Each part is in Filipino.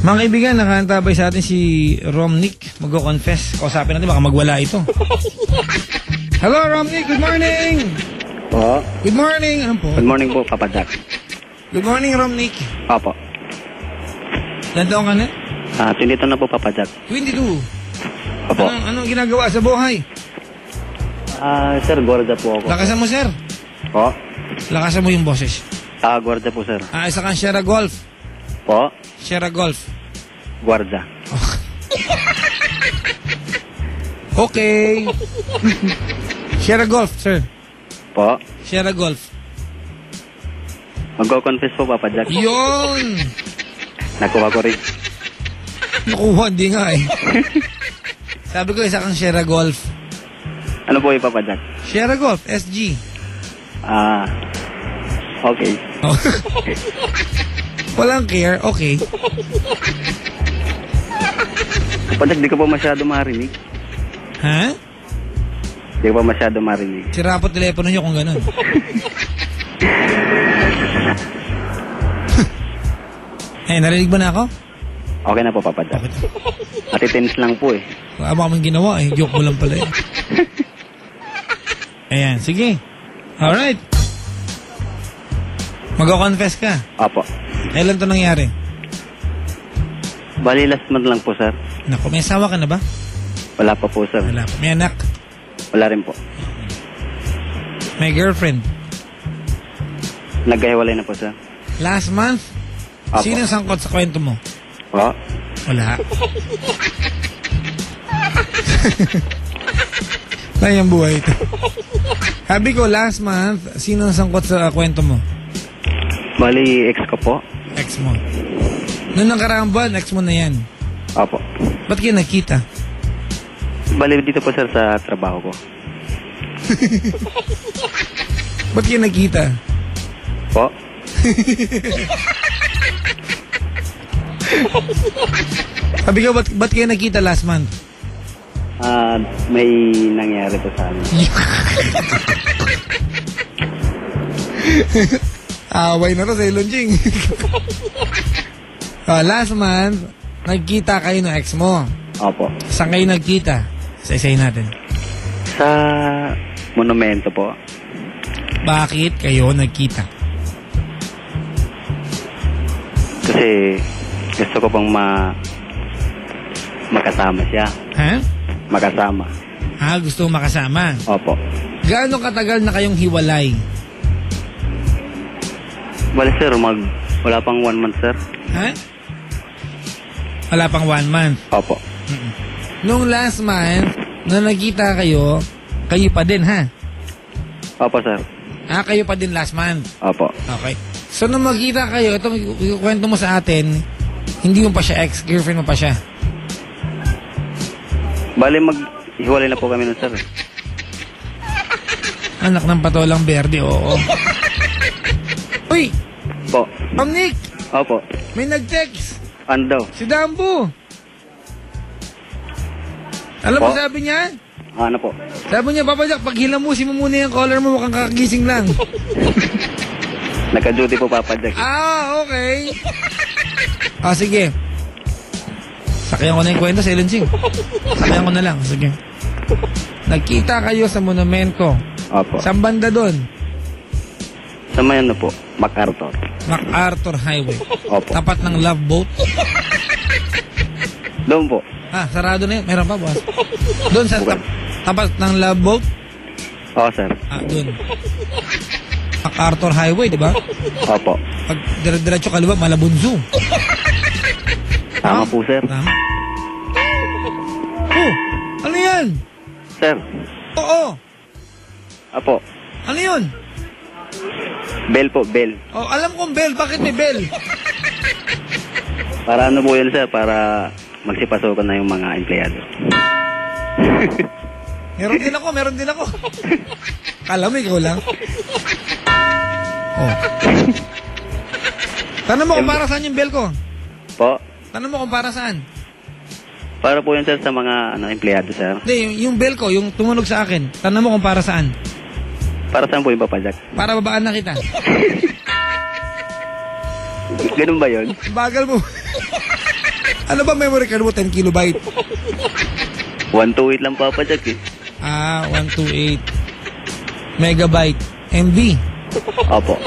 Mga kaibigan, nakaantabay sa atin si Romnick. Mag-confess. Kausapin natin, baka magwala ito. Hello, Romnick. Good morning. Po. Good morning. Ano po? Good morning po, Papa Jack. Good morning, Romnick. Opo. Ilan taong ka na? 22 na po, Papa Jack. 22. Opo. Anong ginagawa sa buhay? Sir, gwardiya po ako. Lakasan mo, sir. Po. Lakasan mo yung boses. Gwardiya po, sir. Isa kang Sierra Golf. Po. Sierra Golf. Gwardiya. Okay. Sierra Golf, sir. Po. Sierra Golf. Mag-confess po, Papa Jack. Yun! Nakuha ko rin. Nakuha, hindi nga eh. Sabi ko, isa kang Sierra Golf. Ano po yung Papa Jack? Sierra Golf, SG. Okay. Walang care, okay. Papa Jack, di ko pa masyado marinig. Ha? Di ko pa masyado marinig. Sira po telepono nyo kung ganun. Narinig ba na ako? Okay na po, Papa Jack. Ati-tense lang po eh. Wala kaming ginawa eh. Joke mo lang pala eh. Ayan, sige. Alright. Mag-confess ka. Opo. Kailan to nangyari? Bali, last month lang po, sir. Naku, may asawa ka na ba? Wala pa po, sir. Wala pa. May anak? Wala rin po. May girlfriend? Nagkahiwalay na po, sir. Last month? Opo. Sino sangkot sa kwento mo? Po. Wala. Tayang buhay ito. Sabi ko, last month, sino sangkot sa kwento mo? Bali, ex ko po. Ex mo. Noong nakaraang buwan, ex mo na yan. Opo. Ba't kayo nakita? Bali, dito po, sir, sa trabaho ko. Ba't kayo nakita? Po. Sabi ko, ba't kayo nakita last month? May nangyari po sa amin. Away na to sa Ilonjing. Last month, nagkita kayo ng ex mo. Opo. Saan kayo nagkita? Sa isay natin. Sa monumento po. Bakit kayo nagkita? Kasi gusto ko pang makasama siya. Ha? Makasama. Gusto mo makasama? Opo. Gaano katagal na kayong hiwalay? Bali, sir, wala pang 1 month, sir. Ha? Wala pang 1 month. Opo. Nung last month, na nagkita kayo, kayo pa din, ha? Opo, sir. Kayo pa din last month. Opo. Okay. So, nung magkita kayo, ito kwento mo sa atin, hindi mo pa siya ex, girlfriend mo pa siya. Bali, hiwalay na po kami nun, sir. Anak ng patolang berde, oo. Uy! Po. Nick! Opo. May nag-text. Ano daw? Si Dambo. Alam mo Po? sabi niya? Ano po? Sabi niya, Papa Jack, pag hilamusin mo muna yung collar mo, mukhang kakagising lang. Naka-duty po, Papa Jack. Okay. Sige. Sakyan ko na yung kwento sa Ilonsing. Sakyan ko na lang. Sige. Nagkita kayo sa monumento. Opo. Saan banda doon? Sa may ano po? MacArthur. MacArthur Highway. Opo. Tapat ng Love Boat. Doon po. Sarado na yun. Meron pa, boss. Doon sa tapat ng Love Boat? Oo, sir. Doon. MacArthur Highway, di ba? Opo. Pag dire-diretso kaliwa, Malabunzo. Tama po, sir. Tama. Oh, ano yan? Sir. Oo. Apo. Ano yun? Bell po, bell. Alam kong bell. Bakit may bell? Para ano po yun, sir? Para magsipasukan na yung mga empleyado. Meron din ako. Kala mo, ikaw lang. Tanong mo kung para saan yung bell ko. Po? Tanong mo kung para saan. Para po yun, sir, sa mga empleyado, sir. Hindi, yung bell ko, yung tumunog sa akin. Tanong mo kung para saan. Para saan po yung Papa Jack? Para babaan na kita. Ganun ba yun? Bagal mo. Ano ba memory card mo? 10 kilobyte? 128 lang Papa Jack eh. 128 megabyte. MB. Opo.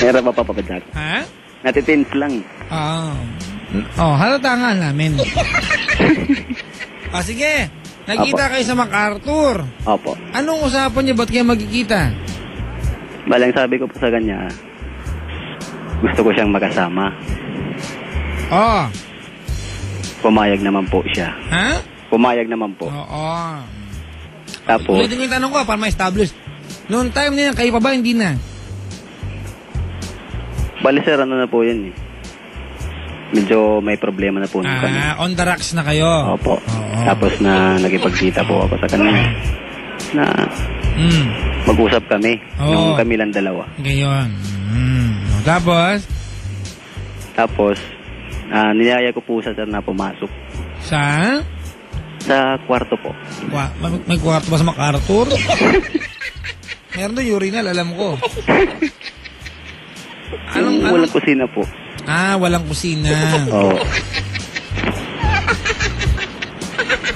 Meron pa Papa Jack. Ha? Natitins lang. Halata nga namin. Sige. Nagkita kayo sa MacArthur. Opo. Anong usapan niyo? Ba't kayo magkikita? Balang sabi ko po sa kanya, gusto ko siyang makasama. Pumayag naman po siya. Ha? Pumayag naman po. Oo. Tapos, ulitin ko yung tanong ko para ma-establish. Noong time na yan, kayo pa ba? Hindi na? bali sir, ano na po yun eh. Medyo may problema na po nung kami. On the rocks na kayo? Opo. Oo. Tapos na nakipagkita po ako sa kanya na mag-usap kami. Nung kami lang dalawa. Gayon. Tapos? Tapos, niyaya ko po sa sir na pumasok. Sa? Sa kwarto po. May kwarto ba sa MacArthur? Meron doon urinal, alam ko. Walang kusina po. Walang kusina. Oo.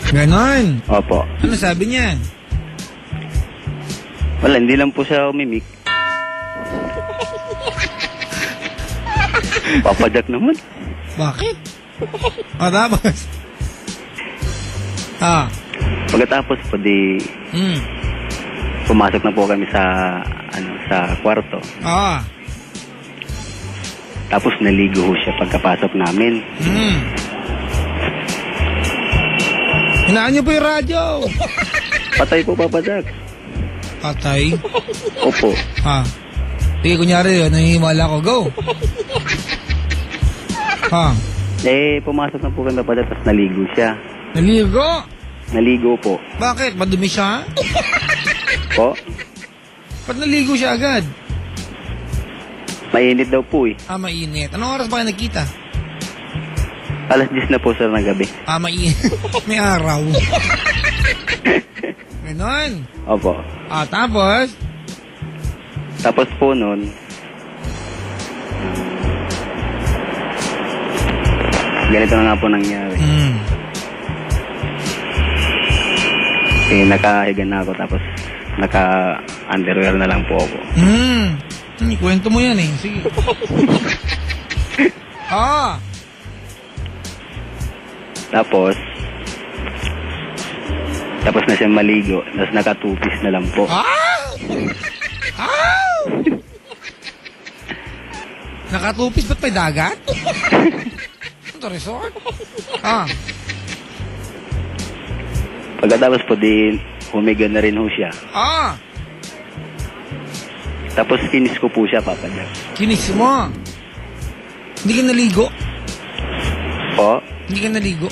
Ganon. Opo. Ano sabi niya? Wala, hindi lang po siya umimik. Papa Jack naman. Bakit? Tapos? Pagkatapos po di pumasok na po kami sa sa kwarto. Tapos naligo ho siya pagkapasok namin. Hinaan niyo po yung radyo. Patay po Papa Jack. Patay? Opo. Sige, kunyari, nanghihimala ko. Go! Pumasok na po kami Papa Jack, tapos naligo siya. Naligo? Naligo po. Bakit? Madumi siya? Po? Ba't naligo siya agad? Mainit daw po eh. Mainit. Anong oras ba kayo nagkita? 10:00 na po sir ng gabi. Mainit. May araw. Ganon. Opo. Tapos? Tapos po nun, ganito na nga po nangyari. Nakahiga na ako tapos naka-underwear na lang po ako. Kwento mo yan eh. Sige. Tapos na siya maligo. Tapos nakatupis na lang po. Nakatupis? Ba't may dagat? Ito resort? Pagkatapos po din, humiga na rin ho siya. Tapos kinis ko po siya, Papa Jack. Kinis mo? Hindi ka naligo? Po? Hindi ka naligo?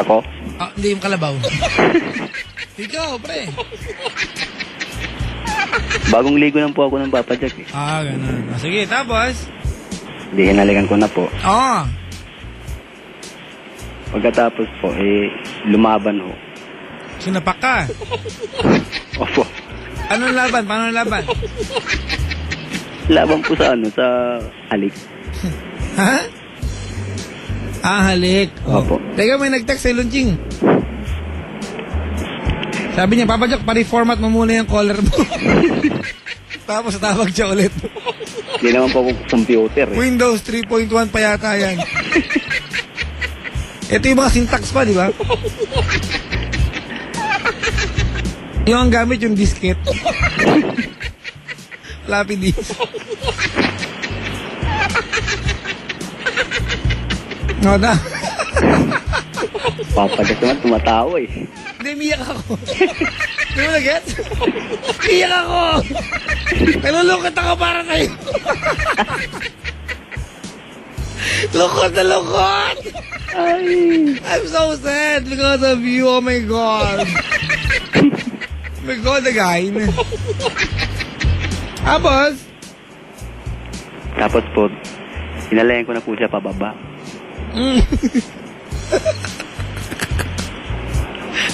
Ako? Hindi yung kalabaw. Ikaw, pre. Bagong ligo lang po ako ng Papa Jack eh. Ganun. Sige, tapos? Hindi, hinalikan ko na po. Pagkatapos po, lumaban ho. Sinapak ka? Opo. Anong laban? Paano laban? Laban po sa sa halik. Halik. Opo. Teka, may nag-text sa Lunching. Sabi niya, Papa Jack, pari-format mo muna yung collar mo. Tapos tawag siya ulit. Hindi naman po ako computer eh. Windows 3.1 pa yata yan. Ito yung mga syntax pa, di ba? Yung ang gamit yung disket. Floppy disk. Papa Jack naman tumatawa eh. Hindi, miyak ako. Hindi mo na-get? Miyak ako. Nalulungkot ako para sa'yo. Lungkot na lungkot. I'm so sad because of you. Oh my God. Oh my God, again. Tapos po, inalayan ko na po siya pababa.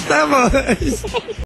Tapos?